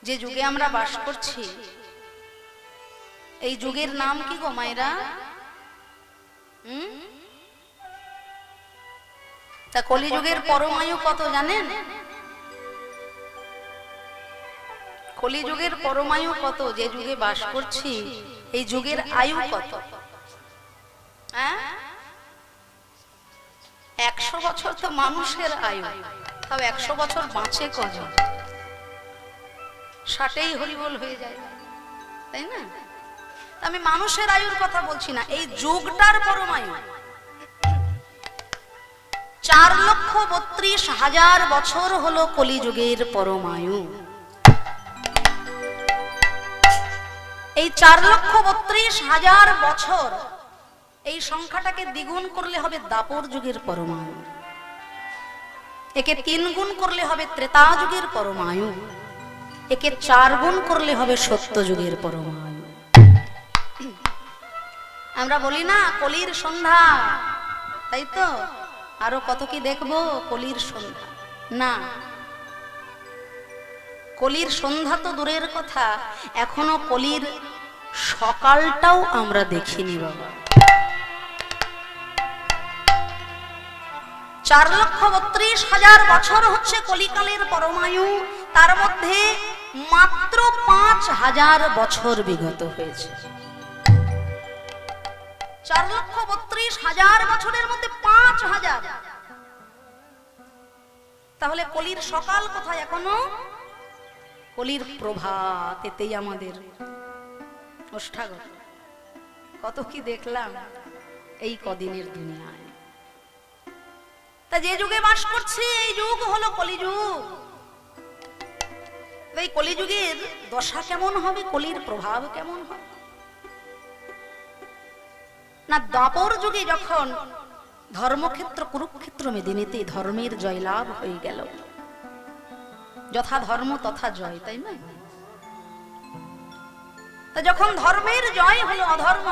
যে যুগে আমরা বাস করছি এই যুগের নাম কি গো মায়েরা? তা কলিযুগের পরমায়ু কত জানেন? কলিযুগের পরমায়ু কত? যে যুগে বাস করছি এই যুগের আয়ু কত? 100 বছর তো মানুষের আয়ু, তাও 100 বছর বাঁচে কজন? 60এই হরিবোল হয়ে যায়, তাই না? আমি মানুষের আয়ুর কথা বলছি না, এই যুগটার পরমায়ু 4,32,000 বছর হলো কলিযুগের পরমায়ু। এই 4,32,000 বছর, এই সংখ্যাটাকে দ্বিগুণ করলে হবে দাপর যুগের পরমায়ু, একে 3 গুণ করলে হবে ত্রেতা যুগের পরমায়ু, একে 4 গুণ করলে হবে সত্য যুগের পরমায়ু। আমরা বলি না কলির সন্ধ্যা, তাই তো? আরো কত কি দেখবো কলির সন্ধ্যা। না, কলির সন্ধ্যা তো দূরের কথা, এখনো কলির সকালটাও আমরা দেখিনি বাবা। 4,32,000 বছর হচ্ছে কলিকালের পরমায়ু, তার মধ্যে মাত্র 5,000 বছর বিগত হয়েছে। 4,32,000 বছরের মধ্যে 5,000, তাহলে কলির সকাল কোথায় এখনো? কলির প্রভাত, এতেই আমাদের ওষ্ঠাগত। কত কি দেখলাম এই কদিনের দুনিয়ায়। তা যে যুগে বাস করছি এই যুগ হলো কলিযুগ। এই কলিযুগের দশা কেমন হবে, কলির প্রভাব কেমন হবে? না, দাপর যুগে যখন ধর্মক্ষেত্র কুরুক্ষেত্র মেদিনীতে ধর্মের জয়লাভ হয়ে গেল, যথা ধর্ম তথা জয়, তাই না? তা যখন ধর্মের জয় হলো, অধর্ম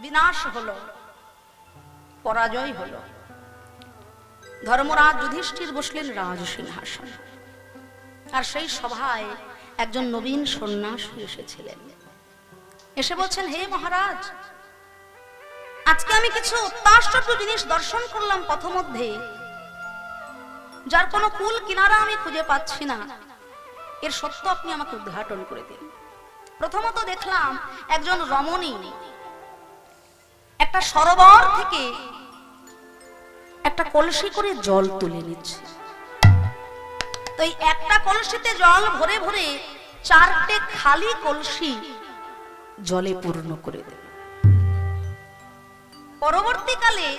বিনাশ হলো, পরাজয় হলো, ধর্মরাজ যুধিষ্ঠির বসলেন রাজ সিংহাসন, আর সেই সভায় একজন নবীন সন্ন্যাসী এসেছিলেন। এসে বলছেন, হে মহারাজ, আজকে আমি কিছু অত্যাশ্চর্য জিনিস দর্শন করলাম পথমধ্যে, যার কোনো কুল কিনারা আমি খুঁজে পাচ্ছি না, এর সত্য আপনি আমাকে উদ্ঘাটন করে দিন। প্রথমত দেখলাম একজন রমণী একটা সরোবর থেকে একটা কলসি করে জল তুলে নিচ্ছে। তো এই একটা কলসিতে জল ভরে ভরে 4টে খালি কলসি জলে পূর্ণ করে দেবে। পরবর্তীকালে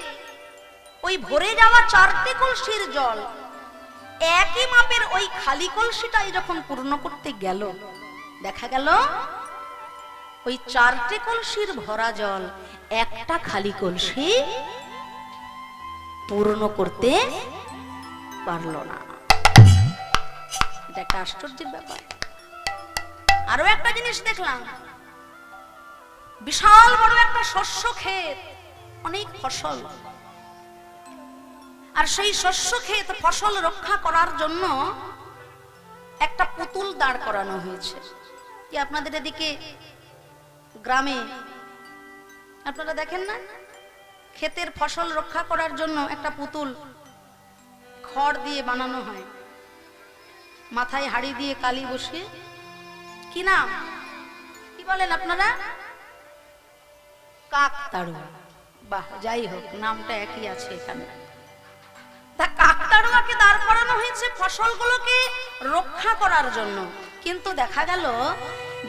ওই ভরে যাওয়া 4টে কলসির জল একই মাপের ওই খালি কলসিটাই যখন পূর্ণ করতে গেল, দেখা গেল ওই 4টে কলসির ভরা জল একটা খালি কলসি পূর্ণ করতে পারল না। এটা একটা আশ্চর্যের ব্যাপার। আরো একটা জিনিস দেখলাম, বিশাল বড় একটা শস্য ক্ষেত, অনেক ফসল, আর সেই শস্য ক্ষেত ফসল রক্ষা করার জন্য একটা পুতুল দাঁড় করানো হয়েছে। কি আপনাদের এদিকে গ্রামে আপনারা দেখেন না, ক্ষেতের ফসল রক্ষা করার জন্য একটা পুতুল খড় দিয়ে বানানো হয়, মাথায় হাড়ি দিয়ে কালি বসিয়ে, কি নাম, কি বলেন আপনারা? কাকতাড়ুয়া। বাহ, যাই হোক, নামটা একই আছে এখানে। তা কাকতাড়ুয়াকে দাঁড় করানো হয়েছে ফসলগুলোকে রক্ষা করার জন্য, কিন্তু দেখা গেল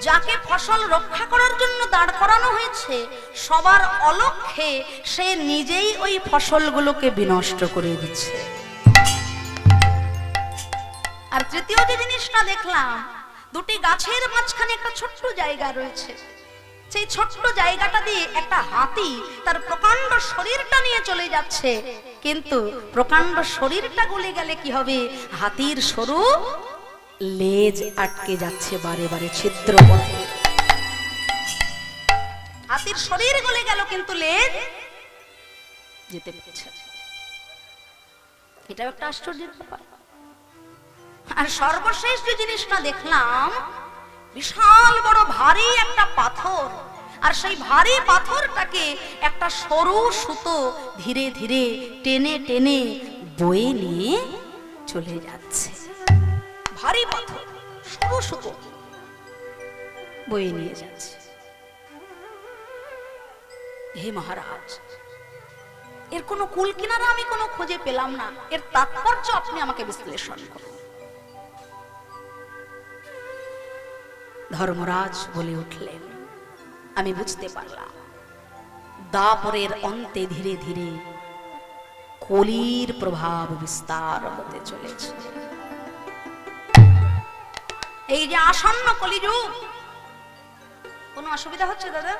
যাকে ফসল রক্ষা করার জন্য দাঁড় করানো হয়েছে সবার অলক্ষ্যে সে নিজেই ওই ফসলগুলোকে বিনষ্ট করে দিচ্ছে। আর তৃতীয় যে জিনিসটা দেখলাম, দুটি গাছের মাঝখানে একটা ছোট্ট জায়গা রয়েছে, সেই ছোট্ট জায়গাটা দিয়ে একটা হাতি তার প্রকাণ্ড শরীরটা নিয়ে চলে যাচ্ছে, কিন্তু প্রকাণ্ড শরীরটা গলে গেলে কি হবে, হাতির সরু লেজ আটকে যাচ্ছে বারে বারে ছিদ্র পথে। হাতির শরীর গলে গেল কিন্তু লেজ যেতে পারছে। এটাও একটা আশ্চর্যের ব্যাপার। আর সর্বশেষ যে জিনিসটা দেখলাম, বিশাল বড় ভারী একটা পাথর, আর সেই ভারী পাথরটাকে একটা সরু সুতো ধীরে ধীরে টেনে টেনে বয়ে নিয়ে চলে যাচ্ছে। ভারী পাথর, সরু সুতো বয়ে নিয়ে যাচ্ছে। হে মহারাজ, এর কোনো কুল কিনারা আমি কোনো খুঁজে পেলাম না, এর তাৎপর্য আপনি আমাকে বিশ্লেষণ করুন। ধর্মরাজ বলে উঠলেন, আমি বুঝতে পারলাম দাপরের অন্তে ধীরে ধীরে কলির প্রভাব বিস্তার হতে চলেছে। এই যে আসন্ন কলিযুগ, কোনো অসুবিধা হচ্ছে দাদা?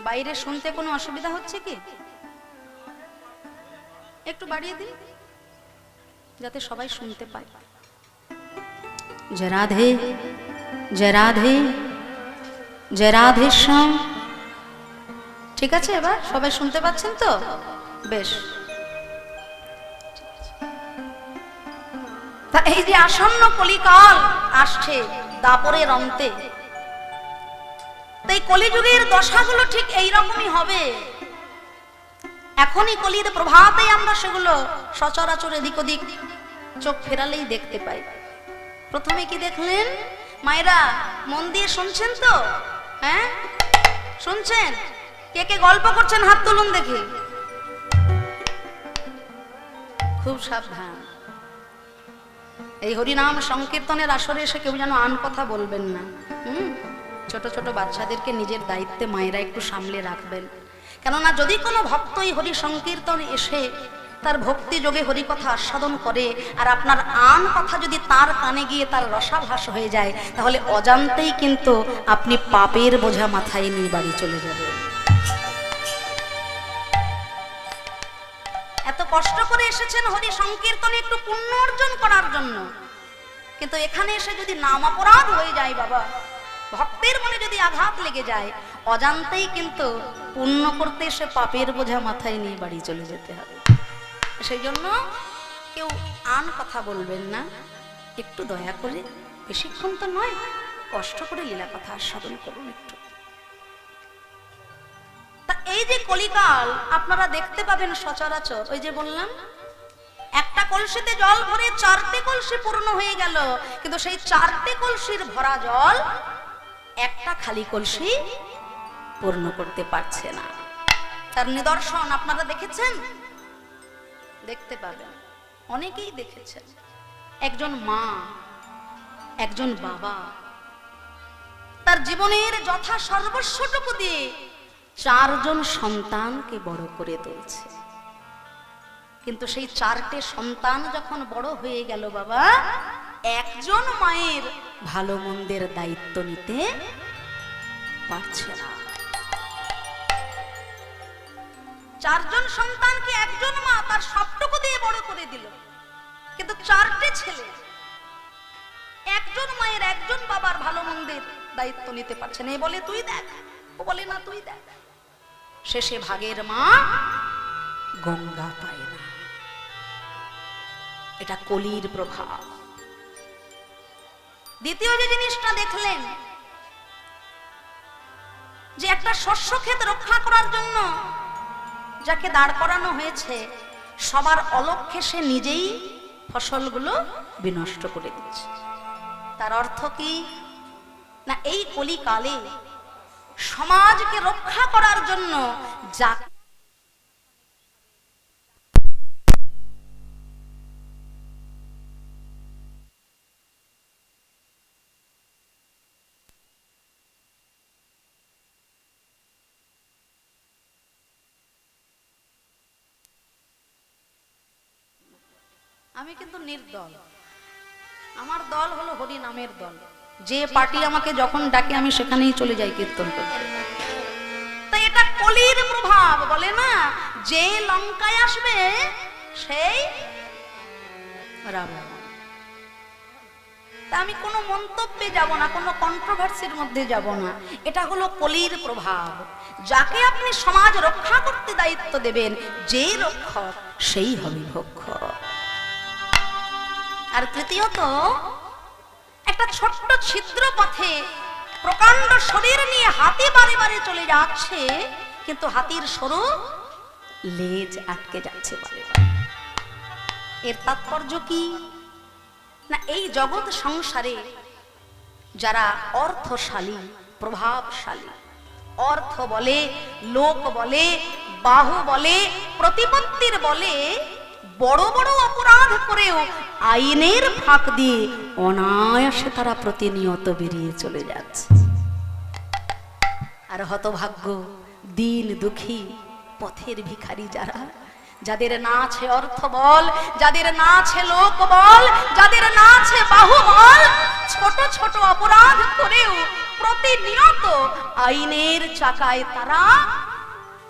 বাইরে শুনতে কোনো অসুবিধা হচ্ছে কি? একটু বাড়িয়ে দিন যাতে সবাই শুনতে পায়। জয় রাধে, জয় রাধে, জয় রাধে শ্যাম। ঠিক আছে, এবার সবাই শুনতে পাচ্ছেন তো? বেশ। তা এই যে আসন্ন কলিকাল আসছে দাপরের অন্তে, তাই কলিযুগের দশাগুলো ঠিক এইরকমই হবে। এখনই কলির প্রভাবেই আমরা সেগুলো সচরাচর এদিক ওদিক চোখ ফেরালেই দেখতে পাই। প্রথমে কি দেখলেন? মায়েরা মন দিয়ে শুনছেন তো? হ্যাঁ, শুনছেন? কে কে গল্প করছেন হাত তুলুন দেখি। খুব সাবধান, এই হরিনাম সংকীর্তনের আসরে এসে কেউ যেন আন কথা বলবেন না। ছোট ছোট বাচ্চাদেরকে নিজের দায়িত্বে মায়েরা একটু সামলে রাখবেন। কেননা যদি কোনো ভক্ত এই হরি সংকীর্তন এসে তার ভক্তি যোগে হরি কথা আস্বাদন করে, আর আপনার আন কথা যদি তার কানে গিয়ে তার রসাভাস হয়ে যায়, তাহলে অজান্তেই কিন্তু আপনি পাপের বোঝা মাথায় নিয়ে বাড়ি চলে যাবেন। এত কষ্ট করে এসেছেন হরি সংকীর্তনে একটু পুণ্য অর্জন করার জন্য, কিন্তু এখানে এসে যদি নাম অপরাধ হয়ে যায় বাবা, ভক্তের মনে যদি আঘাত লেগে যায়, অজান্তেই কিন্তু পুণ্য করতে এসে পাপের বোঝা মাথায় নিয়ে বাড়ি চলে যেতে হবে। সেই জন্য কেউ আন কথা বলবেন না, একটু দয়া করে, বেশিক্ষণ তো নয়, কষ্ট করে লীলা কথা আস্বাদন করুন একটু। তা এই যে কলিকাল আপনারা দেখতে পাবেন সচরাচর, ওই যে বললাম একটা কলসিতে জল ভরে 4টে কলসি পূর্ণ হয়ে গেল, কিন্তু সেই 4টে কলসির ভরা জল একটা খালি কলসি পূর্ণ করতে পারছে না। তার নিদর্শন আপনারা দেখেছেন? দেখতে পাবেন, অনেকেই দেখেছেন। একজন মা, একজন বাবা তার জীবনের যথা সর্বস্বটুকু দিয়ে 4 জন সন্তানকে বড় করে তুলছে, কিন্তু সেই 4টে সন্তান যখন বড় হয়ে গেল বাবা, একজন মায়ের ভালো মন্দের দায়িত্ব নিতে পারছে না। 4 জন সন্তানকে একজন মা তার সবটুকু দিয়ে বড় করে দিল, কিন্তু 4টে ছেলে একজন মায়ের একজন বাবার ভালো মন্দের দায়িত্ব নিতে পারছে না। এ বলে তুই দেখ, ও বলে না তুই দেখ। শেষে ভাগের মা গঙ্গা পায় না। এটা কলির প্রভাব। দ্বিতীয় যে জিনিসটা দেখলেন, যে একটা শস্য ক্ষেত রক্ষা করার জন্য যাকে দাঁড় করানো হয়েছে, সবার অলক্ষ্যে সে নিজেই ফসলগুলো বিনষ্ট করে দিচ্ছে। তার অর্থ কি না, এই কলিকালে সমাজকে রক্ষা করার জন্য যা আমি কিন্তু নির্দল, আমার দল হলো হরি নামের দল। যে পার্টি আমাকে যখন ডাকে আমি সেখানেই চলে যাই কীর্তন করতে। তাই এটা কলির প্রভাব। বলে না, যে লঙ্কায় আসবে সেই রাবণ। তা আমি কোনো মন্তব্যে যাব না, কোনো কন্ট্রোভার্সির মধ্যে যাব না। এটা হলো কলির প্রভাব। যাকে আপনি সমাজ রক্ষা করতে দায়িত্ব দেবেন, যে রক্ষক সেই হবে ভক্ষক। আর তৃতীয়ত একটা ছোট্ট ছিদ্র পথে প্রকাণ্ড শরীর নিয়ে হাতি বারে বারে চলে যাচ্ছে, কিন্তু হাতির সরু লেজ আটকে যাচ্ছে বারে বারে। এর তাৎপর্য কি না, এই জগৎ সংসারে যারা অর্থশালী, প্রভাবশালী, অর্থ বলে, লোক বলে, বাহু বলে, প্রতিপত্তির বলে বড় বড় অপরাধ করেও আইনের ফাঁক দিয়ে অনায়াসে তারা প্রতিনিয়ত বেরিয়ে চলে যাচ্ছে। আর হতভাগ্য দিন দুঃখী পথের ভিখারি যারা, যাদের না আছে অর্থ বল, যাদের না আছে লোক বল, যাদের না আছে বাহু বল, ছোট ছোট অপরাধ করেও প্রতিনিয়ত আইনের চাকায় তারা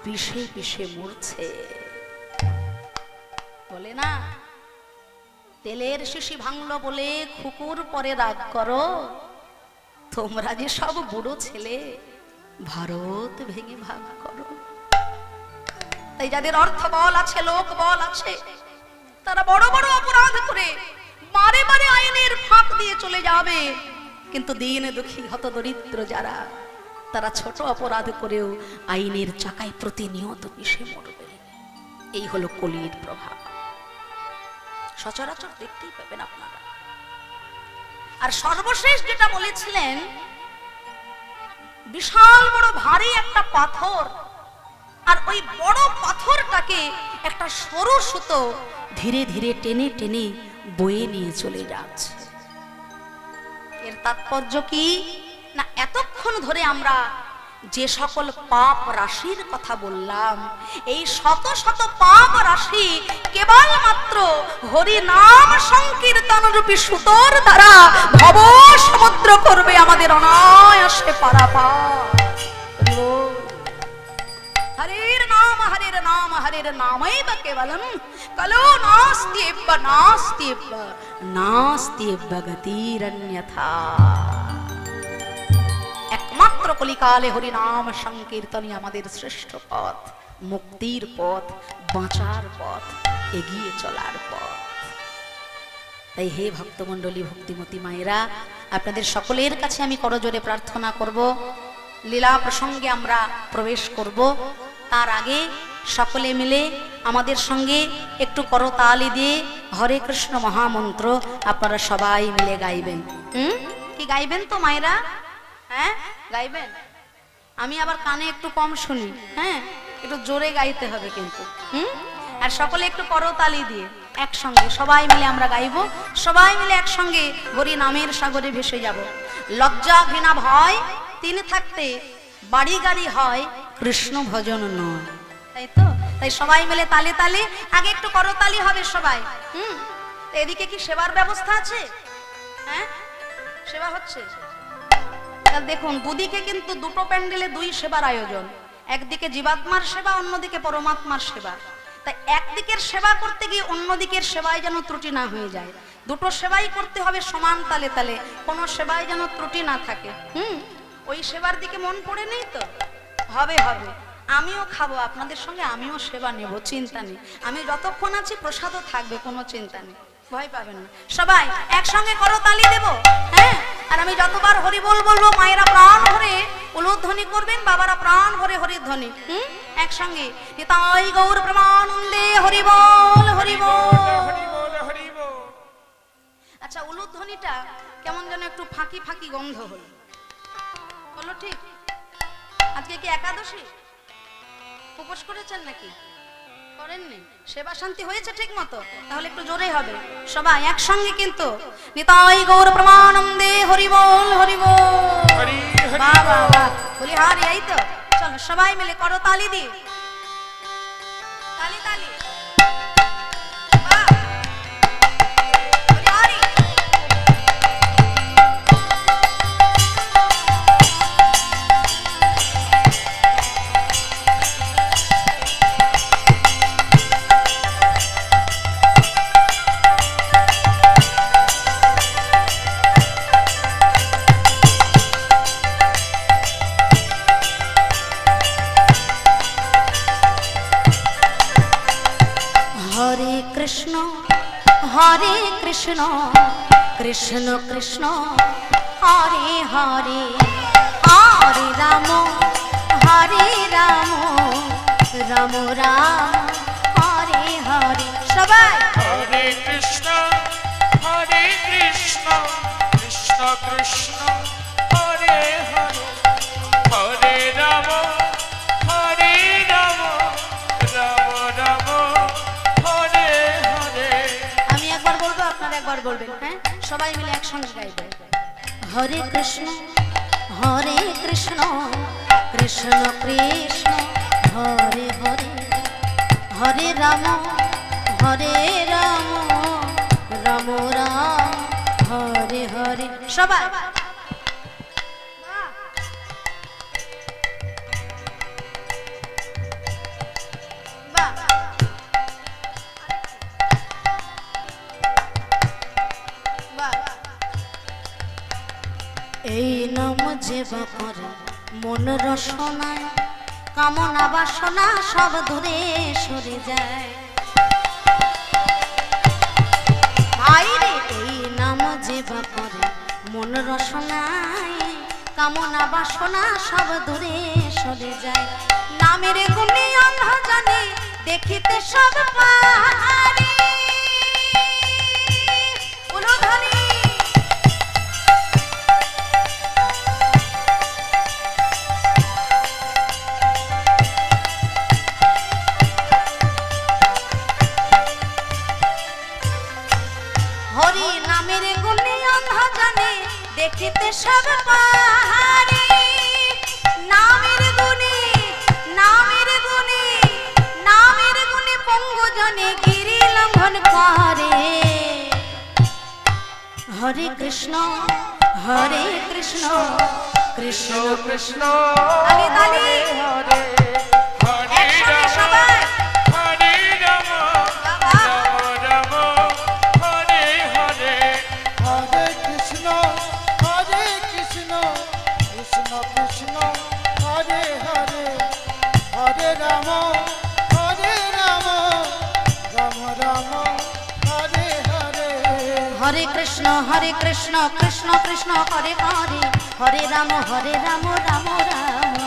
পিষে পিষে মরছে। বলে না, তেলের শিশি ভাঙলো বলে কুকুর পরে রাগ করো, তোমরা যে সব বুড়ো ছেলে ভারত ভেঙে ভাগ করো। তাই যাদের অর্থ বল আছে, লোক বল আছে, তারা বড় বড় অপরাধ করে বারে বারে আইনের ফাঁক দিয়ে চলে যাবে, কিন্তু দিন দুঃখী হত দরিদ্র যারা, তারা ছোট অপরাধ করেও আইনের চাকায় প্রতিনিয়ত পিষে মরবে। এই হলো কলির প্রভাব, সচরাচর দেখতেই পাবেন আপনারা। আর সর্বশেষ যেটা বলেছিলেন, বিশাল বড় ভারী একটা পাথর, আর ওই বড় পাথরটাকে একটা সরু সুতো ধীরে ধীরে টেনে টেনে বয়ে নিয়ে চলে যাচ্ছে। এর তাৎপর্য কি না, এতক্ষণ ধরে আমরা যে সকল পাপ রাশির কথা বললাম, এই শত শত পাপ রাশি কেবলমাত্র হরি নাম সংকীর্তন রূপী সুতোর দ্বারা ভব সমুদ্র করবে আমাদের অনায়াসে পারাপার। হরের নাম হরের নাম হরের নামৈব কেবলম কলো নাস্ত্যেব নাস্ত্যেব নাস্ত্যেব গতিরন্যথা। একমাত্র কলিকালে হরি নাম সংকীর্তনই আমাদের শ্রেষ্ঠ পথ, মুক্তির পথ, বাঁচার পথ, এগিয়ে চলার পথ। তাই হে ভক্তমণ্ডলী, ভক্তিমতী মায়েরা, আপনাদের সকলের কাছে আমি করজোরে প্রার্থনা করব, লীলা প্রসঙ্গে আমরা প্রবেশ করব, তার আগে সকলে মিলে আমাদের সঙ্গে একটু করতালি দিয়ে হরে কৃষ্ণ মহামন্ত্র আপনারা সবাই মিলে গাইবেন। কি গাইবেন তো মায়েরা? হ্যাঁ গাইবেন। আমি আবার কানে একটু কম শুনি, হ্যাঁ একটু জোরে গাইতে হবে কিন্তু। আর সকলে একটু করতালি দিয়ে একসঙ্গে সবাই মিলে আমরা গাইব, সবাই মিলে একসঙ্গে হরি নামের সাগরে ভেসে যাব। লজ্জা ঘৃণা ভয় তিনি থাকতে বাড়ি গাড়ি হয়, কৃষ্ণ ভজন নয়, তাই তো? তাই সবাই মিলে তালে তালে আগে একটু করতালি হবে সবাই। এদিকে কি সেবার ব্যবস্থা আছে? হ্যাঁ সেবা হচ্ছে। দেখুন দুদিকে কিন্তু দুটো প্যান্ডেলে দুই সেবার আয়োজন, একদিকে জীবাত্মার সেবা, অন্যদিকে পরমাত্মার সেবা। তাই একদিকের সেবা করতে গিয়ে অন্যদিকের সেবায় যেন ত্রুটি না হয়ে যায়, দুটো সেবাই করতে হবে সমান তালে তালে, কোনো সেবায় যেন ত্রুটি না থাকে। ওই সেবার দিকে মন পড়ে নেই তো? হবে হবে, আমিও খাবো আপনাদের সঙ্গে, আমিও সেবা নেব, চিন্তা নেই। আমি যতক্ষণ আছি প্রসাদও থাকবে, কোনো চিন্তা নেই, ভয় পাবেন না। সবাই একসঙ্গে করতালি দেব, হ্যাঁ? আর আমি যতবার হরি বল বলবো মায়েরা প্রাণ ভরে উলুধ্বনি করবেন, বাবারা প্রাণ ভরে হরির ধ্বনি একসঙ্গে। নিতাই গৌর প্রেমানন্দে হরি বল হরি বল। আচ্ছা উলুধ্বনিটা কেমন যেন একটু ফাঁকি ফাঁকি গন্ধ হলো, বলো ঠিক? আজকে কি একাদশী? উপোস করেছেন নাকি? করেননি? সেবা শান্তি হয়েছে ঠিক মতো? তাহলে একটু জোরে হবে সবাই একসঙ্গে কিন্তু। নিতাই গৌর প্রেমানন্দে হরি বল হরি বল। বাহ বাহ বাহ, বলি হারি। এই তো, চলো সবাই মিলে করো তালি দিয়ে, তালি তালি। হরে কৃষ্ণ কৃষ্ণ কৃষ্ণ হরে হরে হরে রাম হরে রাম রাম রাম হরে হরে। সবাই হরে কৃষ্ণ কৃষ্ণ কৃষ্ণ হরে হরে হরে রাম রাম রাম হরে হরে। আমি একবার বলবো, আপনারা একবার বলবেন, হ্যাঁ সবাই মিলে একসঙ্গে গাইবে। হরে কৃষ্ণ কৃষ্ণ কৃষ্ণ হরে হরে হরে রাম রাম রাম হরে হরে। সবাই এই নাম যে বাপরে মন রসনায় কামনা বাসনা সব দূরে সরে যায়। ভাইরে এই নাম যে বাপরে মন রসনায় কামনা বাসনা সব দূরে সরে যায়। নামের গুণে অন্ধ জানে দেখিতে সব পারে। উলুধ্বনি হরি নামের গুণে অন্ধ জানে দেখিতে সব পাহাড়ে। নামের গুণে পঙ্গু জনে গিরি লঙ্ঘন করে। হরে কৃষ্ণ কৃষ্ণ কৃষ্ণ তালি তালি হরে একসাথে সবাই। হরে রাম রাম হরে হরে হরে কৃষ্ণ কৃষ্ণ কৃষ্ণ হরে হরে হরে রাম রাম রাম হরে হরে। হরে কৃষ্ণ কৃষ্ণ কৃষ্ণ হরে হরে হরে রাম রাম রাম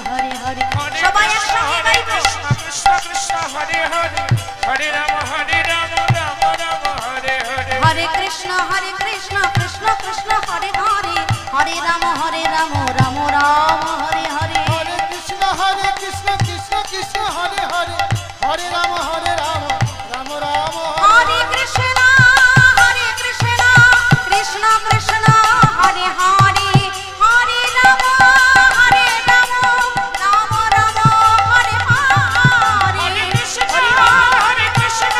হরে হরে। সবাই একসঙ্গে গাইবো। কৃষ্ণ কৃষ্ণ হরে হরে হরে রাম রাম রাম হরে হরে। হরে কৃষ্ণ কৃষ্ণ কৃষ্ণ হরে হরে হরে রাম রাম রাম হরে হরে। হরে কৃষ্ণ কৃষ্ণ কৃষ্ণ হরে হরে হরে রাম রাম রাম হরে কৃষ্ণ কৃষ্ণ কৃষ্ণ হরে হরে হরে রাম রাম রাম হরে হরে। কৃষ্ণ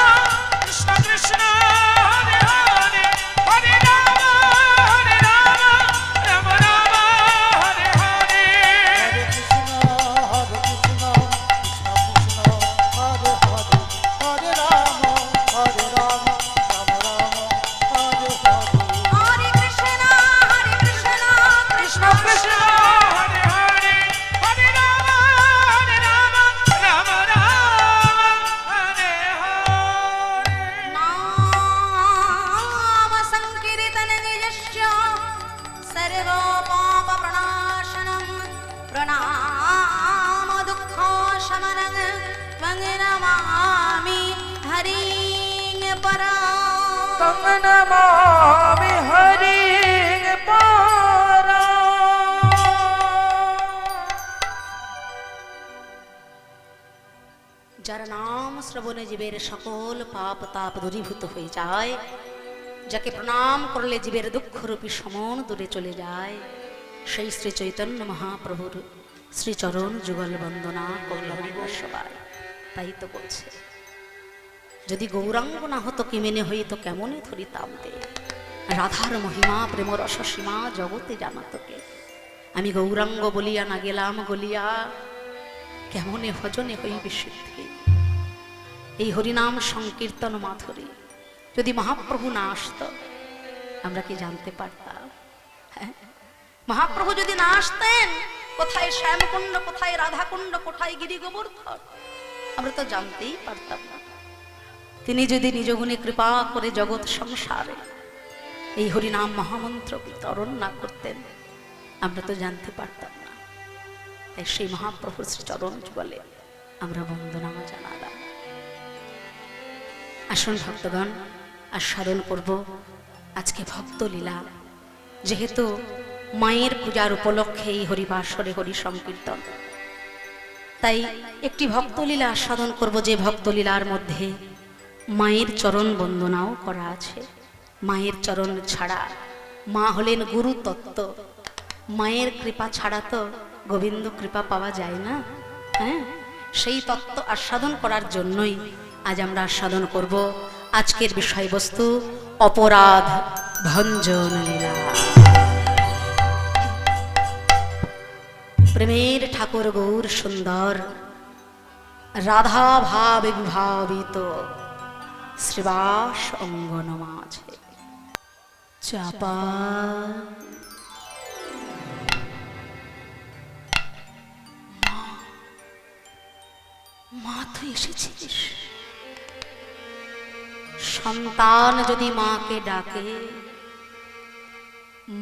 কৃষ্ণ কৃষ্ণ হরে হরে হরে রাম রাম রাম হরে হরে। হরে কৃষ্ণ কৃষ্ণ কৃষ্ণ হরে হরে হরে রাম রাম রাম হরে হরে। হরে কৃষ্ণ কৃষ্ণ কৃষ্ণ হরে হরে হরে রাম রাম রাম হরে হরে। नाम संकीर्तन निजस्य सर्व पाप प्रणाशनं प्रणाम दुःख शमनं त्वं नमामि हरिं परा। তং নমামি হরিং পরা। যার নাম শ্রবণে জীবের সকল পাপ তাপ দূরীভূত হয়ে যায়, যাকে প্রণাম করলে জীবের দুঃখরূপী সমন দূরে চলে যায়, সেই শ্রী চৈতন্য মহাপ্রভুর শ্রীচরণ যুগল বন্দনা করলাম সবাই। তাই তো বলছে, যদি গৌরাঙ্গ না হতো কি মেনে হইতো কেমনে ধরিতাম দে। রাধার মহিমা প্রেম রস সীমা জগতে জানাতো কে। আমি গৌরাঙ্গ বলিয়া না গেলাম গলিয়া, কেমনে ভজনে হইবে সিদ্ধি। এই হরিনাম সংকীর্তন মাধুরী যদি মহাপ্রভু না আসতো আমরা কি জানতে পারতাম? হ্যাঁ? মহাপ্রভু যদি না আসতেন, কোথায় শ্যামকুণ্ড, কোথায় রাধাকুণ্ড, কোথায় গিরি গোবর্ধন, আমরা তো জানতেই পারতাম না। তিনি যদি নিজ গুণে কৃপা করে জগৎ সংসারে এই হরিনাম মহামন্ত্র বিতরণ না করতেন আমরা তো জানতে পারতাম না। তাই সেই মহাপ্রভুর শ্রী চরণ বলে আমরা বন্দনা জানালাম। আসুন ভক্তগণ, আস্বাদন করব আজকে ভক্তলীলা। যেহেতু মায়ের পূজার উপলক্ষে এই হরিবাসরে হরি সংকীর্তন, তাই একটি ভক্তলীলা আস্বাদন করব, যে ভক্তলীলার মধ্যে মায়ের চরণ বন্দনাও করা আছে। মায়ের চরণ ছাড়া, মা হলেন গুরু তত্ত্ব, মায়ের কৃপা ছাড়া তো গোবিন্দ কৃপা পাওয়া যায় না। হ্যাঁ, সেই তত্ত্ব আস্বাদন করার জন্যই আজ আমরা আস্বাদন করব আজকের বিষয়বস্তু অপরাধ ভঞ্জন লীলা। প্রেমের ঠাকুর গৌর সুন্দর, রাধা ভাবে বিভাবিত শ্রীবাস অঙ্গন মাঝে চাপা মা, তুই এসেছিস। সন্তান যদি মাকে ডাকে,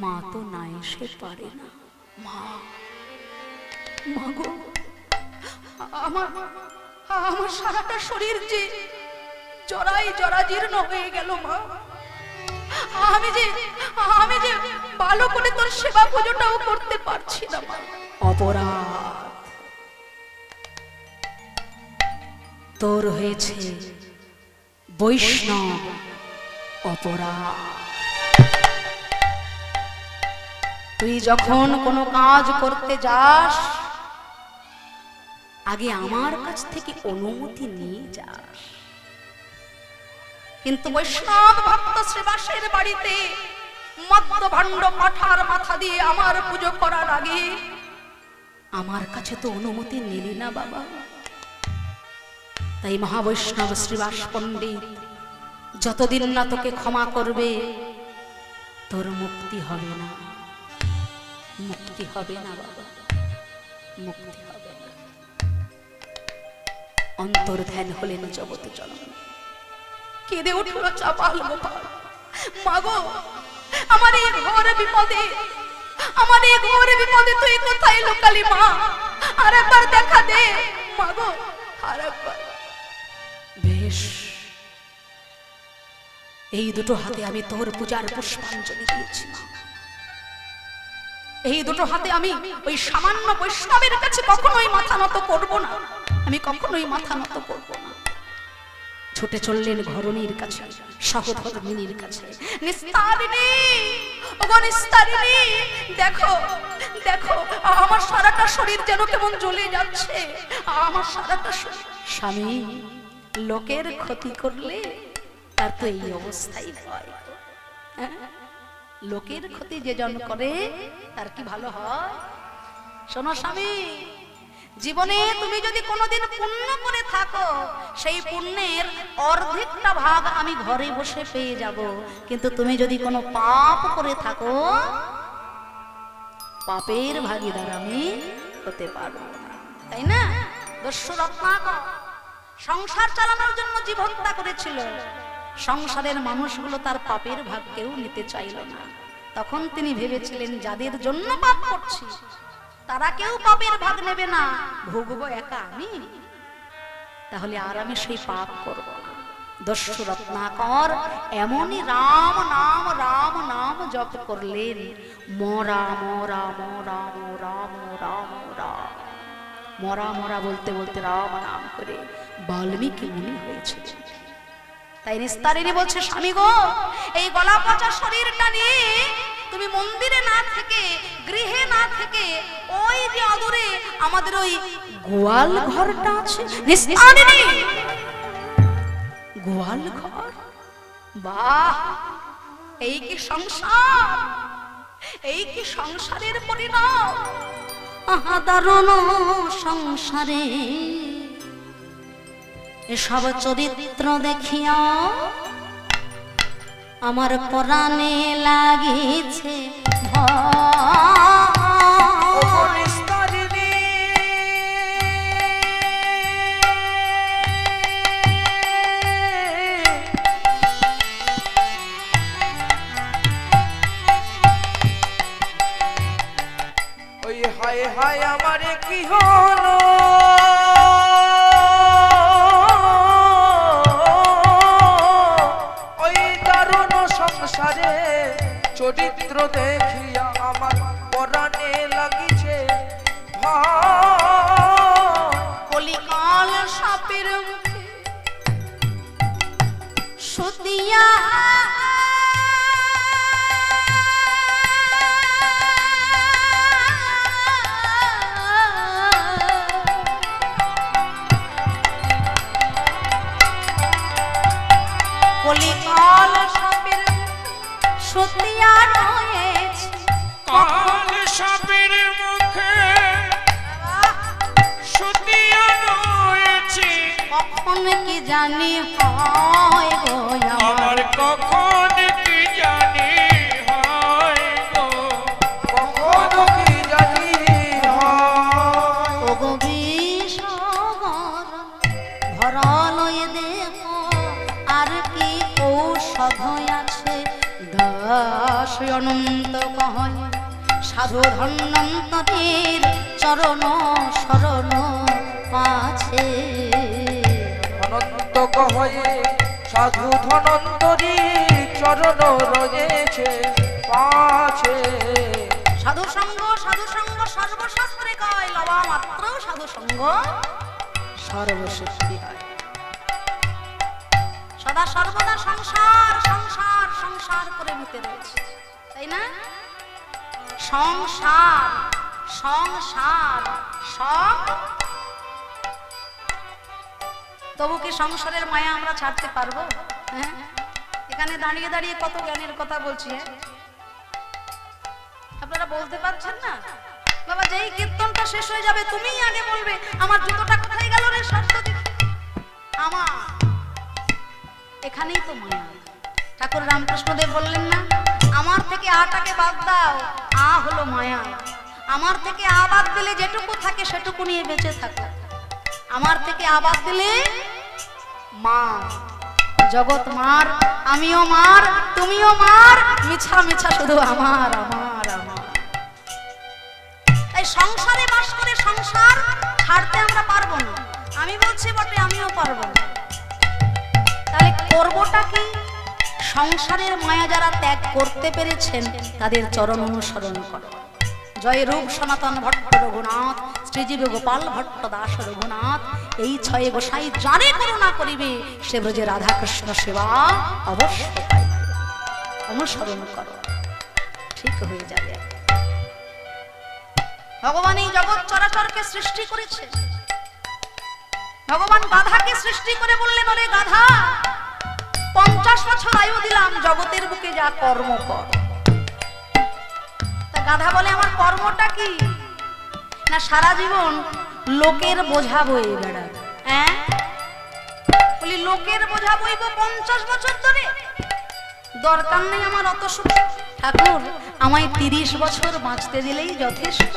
মা তো না এসে পারে না। মা, মাগো, আমার আমার সারাটা শরীর যে জরাজীর্ণ হয়ে গেল মা। আমি যে ভালো করে তোর সেবা পুজোটাও করতে পারছি না মা। অপরাধ তোর হয়েছে, বৈষ্ণব অপরাধ। তুই যখন কোনো কাজ করতে যাস, আগে আমার কাছ থেকে অনুমতি নিয়ে যাস। কিন্তু বৈষ্ণব ভক্ত শ্রীবাসের বাড়িতে মদ্য ভাণ্ড পাঠার মাথা দিয়ে আমার পুজো করার আগে আমার কাছে তো অনুমতি নিলি না বাবা। তাই মহাবৈষ্ণব শ্রীবাস পণ্ডিত যতদিন না তোকে ক্ষমা করবে, তোর মুক্তি হবে না। মুক্তি হবে না বাবা, মুক্তি হবে না। অন্তর্ধ্যান হলেন জগৎ জননী। কেঁদে উঠল চাপাল গোপাল, মাগো, আমার এই ঘোর বিপদে, আমার এই ঘোর বিপদে তুই কোথায় লুকালি মা? আর একবার দেখা দে মাগো, আর একবার। বেশ, এই দুটো হাতে আমি তোর পূজার পুষ্পাঞ্জলি দিয়েছি মা। এই দুটো হাতে আমি ওই সামান্য বৈষ্ণবের কাছে কখনোই মাথা নত করব না। আমি কখনোই মাথা নত করব না। ছুটে চললেন ঘরণীর কাছে, সহধর্মিনীর কাছে। নিস্তারিণী, ওগো নিস্তারিণী, দেখো দেখো, আমার সারাটা শরীর যেন কেমন জ্বলে যাচ্ছে। আমার সারাটা শরীর। স্বামী, লোকের ক্ষতি করলে তার তো এই অবস্থাই হয়। লোকের ক্ষতি যে জন করে তার কি ভালো হয়? শোনো স্বামী, জীবনে তুমি যদি কোনোদিন পুণ্য করে থাকো, সেই পুণ্যের অর্ধেকটা ভাগ আমি ঘরে বসে পেয়ে যাব। কিন্তু তুমি যদি কোনো পাপ করে থাকো, পাপের ভাগীদার আমি হতে পারবো না। তাই না? দস্যু রত্নাকর সংসার চালানোর জন্য জীব হত্যা করেছিল। সংসারের মানুষগুলো তার পাপের ভাগ কেউ নিতে চাইল না। তখন তিনি ভেবেছিলেন, যাদের জন্য পাপ করছি তারা কেউ পাপের ভাগ নেবে না, ভুগবো একা আমি, তাহলে আর আমি সেই পাপ করব না। দস্যু রত্নাকর এমনই রাম নাম রাম নাম জপ করলেন, মরা মরা মরা মরা মরা মরা মরা মরা বলতে বলতে রাম নাম করে বাল্মীকি মুনি হয়েছে। তাই নিস্তারিণী বলছে, স্বামী গো, এই গলা পচা শরীরটা নিয়ে তুমি মন্দিরে না থেকে, গৃহে না থেকে, ওই যে আদরে আমাদের ওই গোয়াল ঘরটা আছে, নিস্তারিণী, গোয়াল ঘর। বাহ, এই কি সংসার, এই কি সংসারের পরিণাম। দারুণ সংসারে এসব চরিত্র দেখিয়া আমার পরাণে লাগিছে ওই হায় হায় আমার কি হলো ওই দারুণ সংসারে চরিত্র দেখিয়া আমার পরাণে লাগিছে ভয়। কলিকাল সাপের মুখে সতিয়া কলিকাল সাপের সতিয়া রয়েছে কাল সাপের মুখে সুতিয়া রয়েছে, কখন কি জানি হয় গো আমার আমার কখন কি জানি হয় গো, কখনো কি জানি হয়। ওগো বিষগর ভরলয়ে দেহ আর কি ঔষধ আছে দাস অনন্ত কহয় সাধু ধন্যন্তদের চরণ শরণ পাছে অনন্ত কহয়ে সাধু ধনন্তরী চরণ রয়েছে পাছে। সাধু সঙ্গ সর্বশাস্ত্রে কয় লবা মাত্র সাধু সঙ্গ সর্বশিষ্টি হয়। সদা সর্বদা সংসার সংসার সংসার করে নিতে রয়েছে, তাই না? সংসার সংসার তবু কি সংসারের মায়া আমরা ছাড়তে পারবো? হ্যাঁ, এখানে দাঁড়িয়ে দাঁড়িয়ে কত জ্ঞানের কথা বলছি, হ্যাঁ? আপনারা বলতে পারছেন না? বাবা যেই কীর্তনটা শেষ হয়ে যাবে তুমিই আগে বলবে আমার জুতোটা কোথায় গেল রে সরস্বতী। আমার এখানেই তো মায়া। ঠাকুর রামকৃষ্ণদেব বললেন না, আমার থেকে আটাকে বাদ দাও, আ হলো মায়া। আমার থেকে আ বাদ দিলে যেটুকু থাকে সেটুকু নিয়ে বেঁচে থাকো। আমার থেকে আ বাদ দিলে মা, জগৎ মার, আমিও মার, তুমিও মার, মিছা মিছা শুধু আমার আমার আমার। তাই সংসারে বাস করে সংসার ছাড়তে আমরা পারবো না। আমি বলছি বটে, আমিও পারবো না। তাহলে করবোটা কি? সংসারের মায়া যারা ত্যাগ করতে পেরেছেন তাদের চরণ অনুসরণ করো। জয় রূপ সনাতন ভট্ট রঘুনাথ, শ্রীজীব গোপাল ভট্ট দাস রঘুনাথ, এই ছয়ে গোসাই জানে করুণা করিবে, সে ব্রজে রাধা কৃষ্ণ সেবা অবশ্য পাইবে। অনুসরণ করো, ঠিক হয়ে যাবে। ভগবান এই জগৎ চরাচরকে সৃষ্টি করেছে। ভগবান গাধাকে সৃষ্টি করে বললেন, ওরে গাধা, 50 বছর আয়ু দিলাম, জগতের বুকে যা কর্ম কর। তা গাধা বলে আমার কর্মটা কি? না সারা জীবন লোকের বোঝা বয়ে বেড়াবে। হ্যাঁ, বলি লোকের বোঝা বইব 50 বছর ধরে, দরকার নেই আমার অত সুখ। ঠাকুর আমায় 30 বছর বাঁচতে দিলেই যথেষ্ট।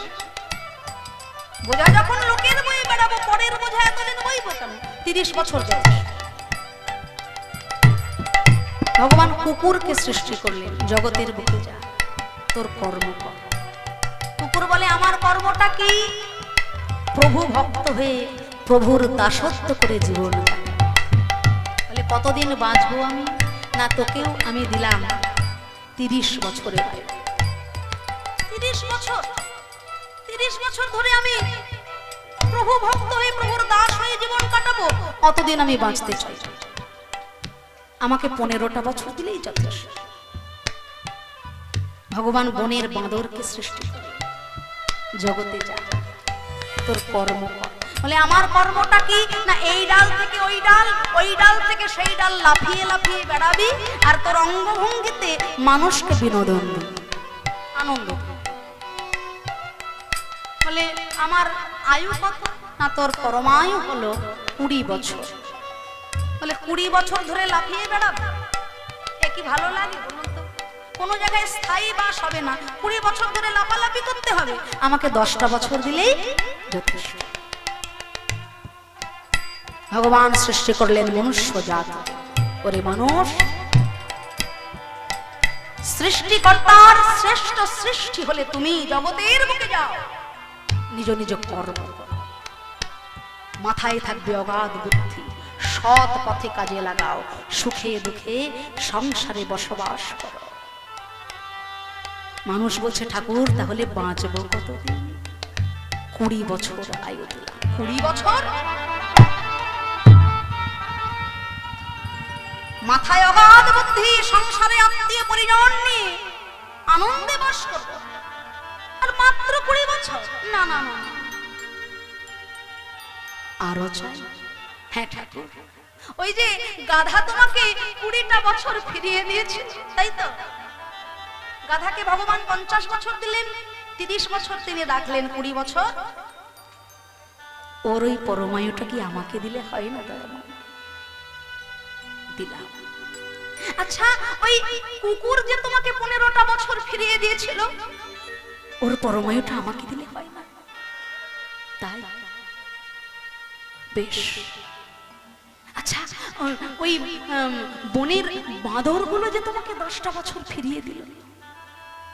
বোঝা যখন লোকের বয়ে বেড়াবো, পরের বোঝা এতদিন বইব কেন? 30 বছর যথেষ্ট। ভগবান কুকুরকে সৃষ্টি করলেন, জগতের বুকে যা, তোর কর্ম কর। কুকুর বলে আমার কর্মটা কি? প্রভু ভক্ত হয়ে প্রভুর দাসত্ব করে জীবন কাটাই। বলে কতদিন বাঁচবো আমি? না তোকেও আমি দিলাম 30 বছরের আয়ু। 30 বছর, 30 বছর ধরে আমি প্রভু ভক্ত হয়ে প্রভুর দাস হয়ে জীবন কাটাবো, অতদিন আমি বাঁচতে চাই। আমাকে 15টা বছর দিলেই যথেষ্ট। ভগবান বনের বাঁদরকে সৃষ্টি করে জগতে যা, তোর কর্ম কর। বলে আমার কর্মটা কি? না এই ডাল থেকে ওই ডাল, ওই ডাল থেকে সেই ডাল লাফিয়ে লাফিয়ে বেড়াবি, আর তোর অঙ্গভঙ্গিতে মানুষকে বিনোদন দিবি, আনন্দ দিবি। বলে আমার আয়ু কত? না তোর পরমায়ু হলো 20 বছর। বলে 20 বছর ধরে লাফিয়ে বেড়াবো, এ কি ভালো লাগে বলুন তো? কোনো জায়গায় স্থায়ী বাস হবে না, 20 বছর ধরে লাফালাফি করতে হবে। আমাকে 10টা বছর দিলেই যথেষ্ট। ভগবান সৃষ্টি করলেন মনুষ্য জাত। ওরে মানুষ, সৃষ্টিকর্তার শ্রেষ্ঠ সৃষ্টি হলে তুমি, জগতের বুকে যাও, নিজ নিজ কর্ম করো, মাথায় থাকবে অগাধ বুদ্ধি, সৎ পথে কাজে লাগাও, সুখে দুঃখে সংসারে বসবাস করো। মানুষ বলছে ঠাকুর তাহলে বাঁচবো কতদিন? 20 বছর আয়ু দিলাম। 20 বছর মাথায় অগাধ বুদ্ধি, সংসারে আত্মীয় পরিজন নিয়ে আনন্দে বাস করবো, আর মাত্র 20 বছর? না না না, আরো চাই। হ্যাঁ ঠাকুর, ওই যে গাধা তোমাকে 20টা বছর ফিরিয়ে দিয়েছে, তাই তো? গাধাকে ভগবান 50 বছর দিলেন, 30 বছর তিনি রাখলেন, 20 বছর। ওর ওই পরমায়ুটা কি আমাকে দিলে হয় না? দিলাম। আচ্ছা, ওই কুকুর যে তোমাকে 15টা বছর ফিরিয়ে দিয়েছিল, ওর পরমায়ুটা আমাকে দিলে হয় না? তাই বেশ। আচ্ছা, ওই বনের বাঁদরগুলো যে তোমাকে 10টা বছর ফিরিয়ে দিল,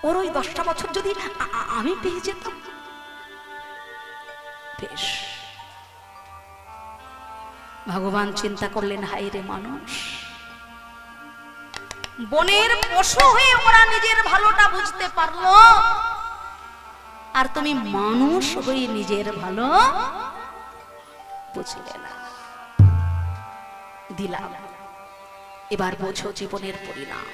ওর ওই 10টা বছর যদি আমি পেয়ে যেতাম? বেশ। ভগবান চিন্তা করলেন, হাই রে মানুষ, বনের পশু হয়ে ওরা নিজের ভালোটা বুঝতে পারলো, আর তুমি মানুষ হয়ে নিজের ভালো বুঝলে না। দিলাম, এবার বোঝো জীবনের পরিণাম।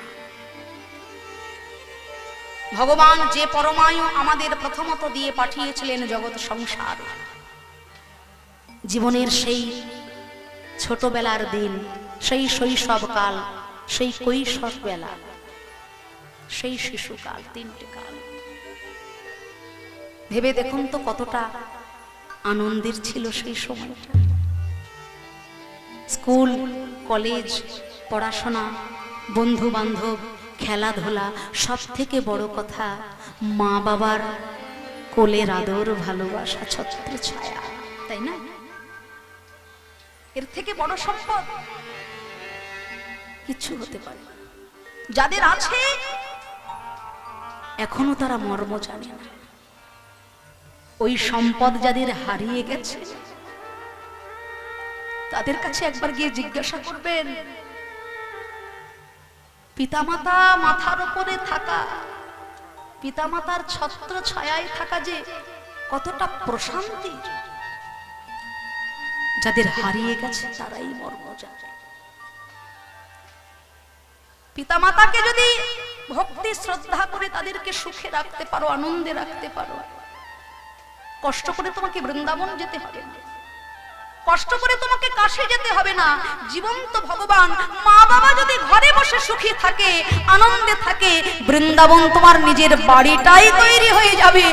ভগবান যে পরমায়ু আমাদের প্রথমত দিয়ে পাঠিয়েছিলেন জগৎ সংসার, জীবনের সেই ছোটবেলার দিন, সেই শৈশবকাল, সেই কৈশোর বেলা, সেই শিশুকাল, 3টে কাল ভেবে দেখুন তো কতটা আনন্দের ছিল সেই সময়টা। স্কুল কলেজ, পড়াশোনা, বন্ধু বান্ধব, খেলাধুলা, সব থেকে বড় কথা মা বাবার কোলের আদর, ভালোবাসা, ছত্র ছায়া, তাই না? এর থেকে বড় সম্পদ কিছু হতে পারে না। যাদের আছে এখনো তারা মর্ম জানে না। ওই সম্পদ যাদের হারিয়ে গেছে তাদের কাছে একবার গিয়ে জিজ্ঞাসা করবেন, পিতামাতা মাথার উপরে থাকা, পিতামাতার ছত্র ছায়ায় থাকা যে কতটা প্রশান্তি, যাদের হারিয়ে গেছে তারাই মর্ম জানে। পিতামাতাকে যদি ভক্তি শ্রদ্ধা করে তাদেরকে সুখে রাখতে পারো, আনন্দে রাখতে পারো, কষ্ট করে তোমাকে বৃন্দাবন যেতে হবে না, কষ্ট করে তোমাকে কাশী যেতে হবে না। জীবন্ত ভগবান মা বাবা যদি ঘরে বসে সুখী থাকে, আনন্দে থাকে, বৃন্দাবন তোমার নিজের বাড়িটাই তৈরি হয়ে যাবে।